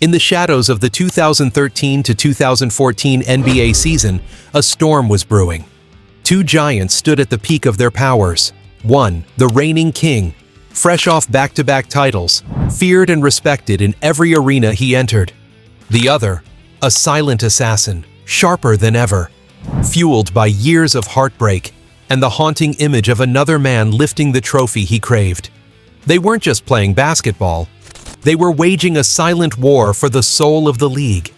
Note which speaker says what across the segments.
Speaker 1: In the shadows of the 2013 to 2014 NBA season, a storm was brewing. Two giants stood at the peak of their powers. One, the reigning king, fresh off back-to-back titles, feared and respected in every arena he entered. The other, a silent assassin, sharper than ever, fueled by years of heartbreak and the haunting image of another man lifting the trophy he craved. They weren't just playing basketball. They were waging a silent war for the soul of the league.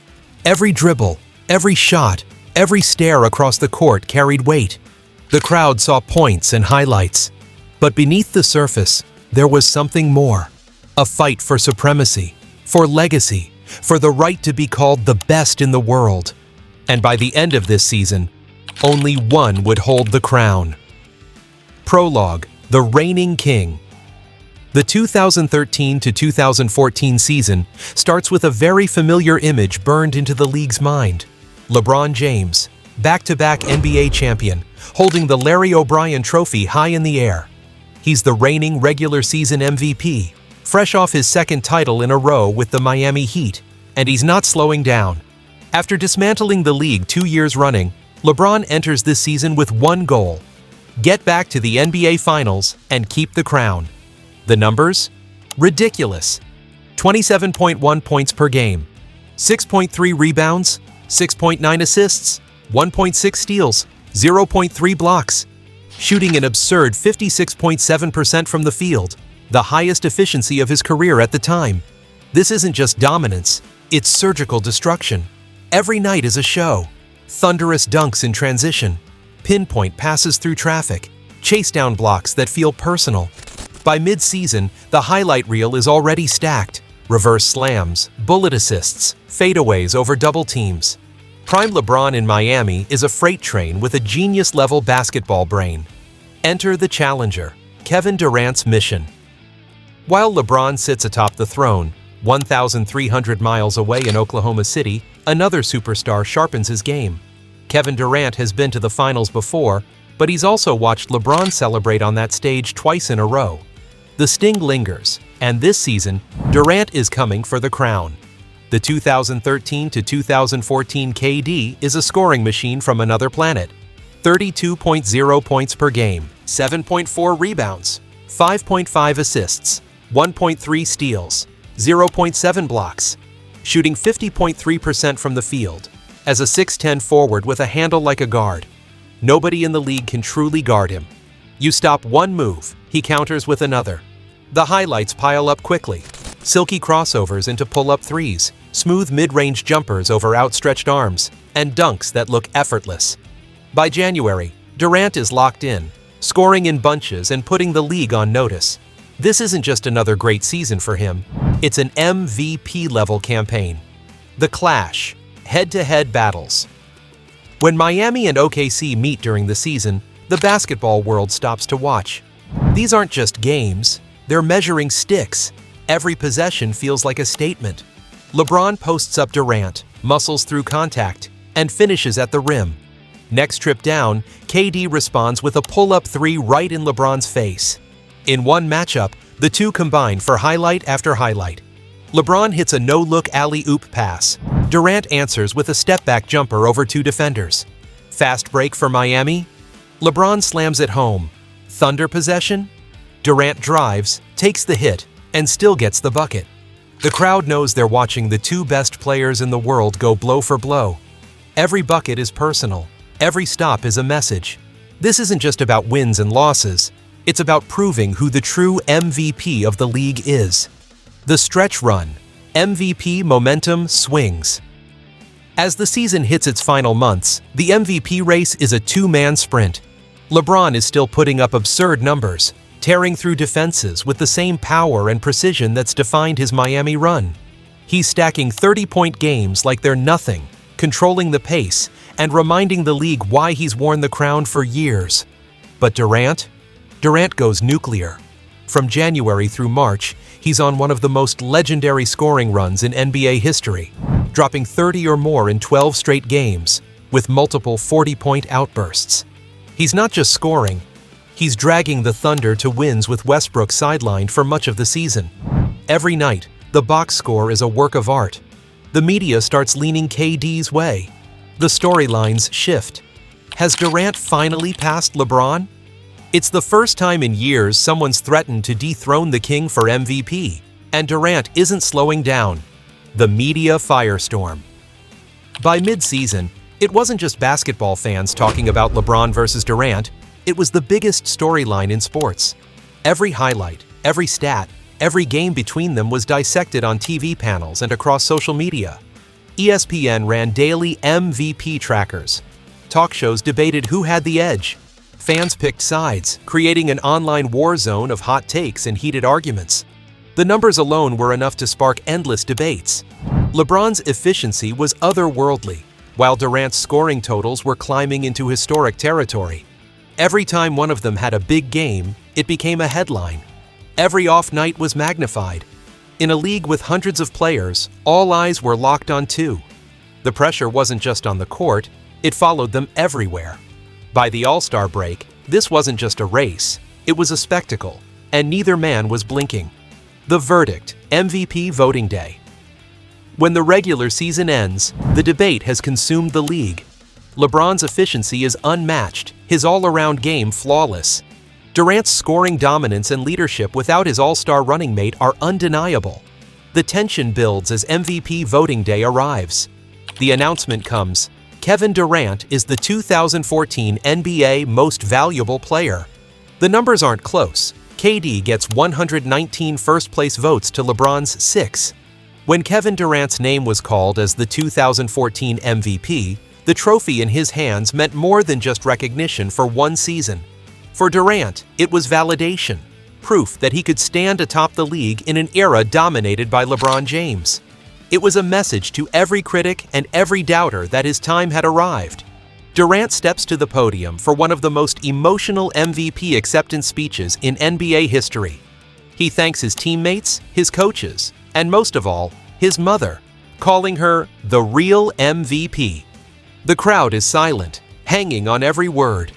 Speaker 1: Every dribble, every shot, every stare across the court carried weight. The crowd saw points and highlights. But beneath the surface, there was something more. A fight for supremacy, for legacy, for the right to be called the best in the world. And by the end of this season, only one would hold the crown. Prologue: The Reigning King. The 2013 to 2014 season starts with a very familiar image burned into the league's mind. LeBron James, back-to-back NBA champion, holding the Larry O'Brien trophy high in the air. He's the reigning regular season MVP, fresh off his second title in a row with the Miami Heat, and he's not slowing down. After dismantling the league 2 years running, LeBron enters this season with one goal: get back to the NBA Finals and keep the crown. The numbers? Ridiculous. 27.1 points per game, 6.3 rebounds, 6.9 assists, 1.6 steals, 0.3 blocks, shooting an absurd 56.7% from the field, the highest efficiency of his career at the time. This isn't just dominance, it's surgical destruction. Every night is a show. Thunderous dunks in transition, pinpoint passes through traffic, chase down blocks that feel personal. By mid-season, the highlight reel is already stacked. Reverse slams, bullet assists, fadeaways over double teams. Prime LeBron in Miami is a freight train with a genius-level basketball brain. Enter the challenger, Kevin Durant's mission. While LeBron sits atop the throne, 1,300 miles away in Oklahoma City, another superstar sharpens his game. Kevin Durant has been to the finals before, but he's also watched LeBron celebrate on that stage twice in a row. The sting lingers, and this season, Durant is coming for the crown. The 2013 to 2014 KD is a scoring machine from another planet. 32.0 points per game, 7.4 rebounds, 5.5 assists, 1.3 steals, 0.7 blocks, shooting 50.3% from the field. As a 6'10 forward with a handle like a guard, nobody in the league can truly guard him. You stop one move, he counters with another. The highlights pile up quickly. Silky crossovers into pull-up threes, smooth mid-range jumpers over outstretched arms, and dunks that look effortless. By January, Durant is locked in, scoring in bunches and putting the league on notice. This isn't just another great season for him, it's an MVP-level campaign. The Clash, head-to-head battles. When Miami and OKC meet during the season, the basketball world stops to watch. These aren't just games, they're measuring sticks. Every possession feels like a statement. LeBron posts up Durant, muscles through contact, and finishes at the rim. Next trip down, KD responds with a pull-up three right in LeBron's face. In one matchup, the two combine for highlight after highlight. LeBron hits a no-look alley-oop pass. Durant answers with a step-back jumper over two defenders. Fast break for Miami? LeBron slams it home. Thunder possession? Durant drives, takes the hit, and still gets the bucket. The crowd knows they're watching the two best players in the world go blow for blow. Every bucket is personal. Every stop is a message. This isn't just about wins and losses. It's about proving who the true MVP of the league is. The stretch run. MVP momentum swings. As the season hits its final months, the MVP race is a two-man sprint. LeBron is still putting up absurd numbers, tearing through defenses with the same power and precision that's defined his Miami run. He's stacking 30-point games like they're nothing, controlling the pace, and reminding the league why he's worn the crown for years. But Durant? Durant goes nuclear. From January through March, he's on one of the most legendary scoring runs in NBA history, dropping 30 or more in 12 straight games, with multiple 40-point outbursts. He's not just scoring, he's dragging the Thunder to wins with Westbrook sidelined for much of the season. Every night, the box score is a work of art. The media starts leaning KD's way. The storylines shift. Has Durant finally passed LeBron? It's the first time in years someone's threatened to dethrone the king for MVP, and Durant isn't slowing down. The media firestorm. By mid-season, it wasn't just basketball fans talking about LeBron versus Durant, it was the biggest storyline in sports. Every highlight, every stat, every game between them was dissected on TV panels and across social media. ESPN ran daily MVP trackers. Talk shows debated who had the edge. Fans picked sides, creating an online war zone of hot takes and heated arguments. The numbers alone were enough to spark endless debates. LeBron's efficiency was otherworldly, while Durant's scoring totals were climbing into historic territory. Every time one of them had a big game, it became a headline. Every off night was magnified. In a league with hundreds of players, all eyes were locked on two. The pressure wasn't just on the court, it followed them everywhere. By the All-Star break, this wasn't just a race, it was a spectacle, and neither man was blinking. The verdict: MVP voting day. When the regular season ends, the debate has consumed the league. LeBron's efficiency is unmatched, his all-around game flawless. Durant's scoring dominance and leadership without his all-star running mate are undeniable. The tension builds as MVP voting day arrives. The announcement comes: Kevin Durant is the 2014 NBA Most Valuable Player. The numbers aren't close. KD gets 119 first-place votes to LeBron's 6. When Kevin Durant's name was called as the 2014 MVP, the trophy in his hands meant more than just recognition for one season. For Durant, it was validation, proof that he could stand atop the league in an era dominated by LeBron James. It was a message to every critic and every doubter that his time had arrived. Durant steps to the podium for one of the most emotional MVP acceptance speeches in NBA history. He thanks his teammates, his coaches, and most of all, his mother, calling her the real MVP. The crowd is silent, hanging on every word.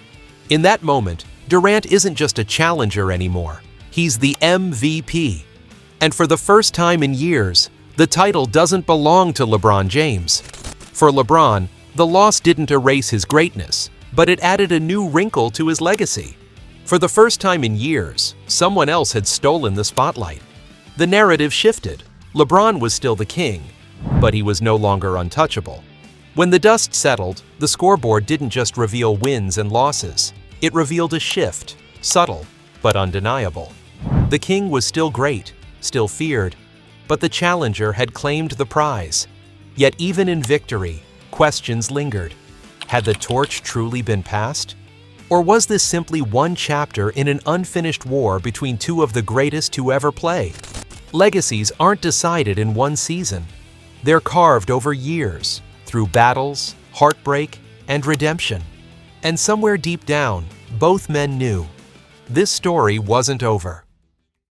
Speaker 1: In that moment, Durant isn't just a challenger anymore. He's the MVP. And for the first time in years, the title doesn't belong to LeBron James. For LeBron, the loss didn't erase his greatness, but it added a new wrinkle to his legacy. For the first time in years, someone else had stolen the spotlight. The narrative shifted. LeBron was still the king, but he was no longer untouchable. When the dust settled, the scoreboard didn't just reveal wins and losses. It revealed a shift, subtle but undeniable. The king was still great, still feared, but the challenger had claimed the prize. Yet even in victory, questions lingered. Had the torch truly been passed? Or was this simply one chapter in an unfinished war between two of the greatest to ever play? Legacies aren't decided in one season. They're carved over years, through battles, heartbreak, and redemption. And somewhere deep down, both men knew this story wasn't over.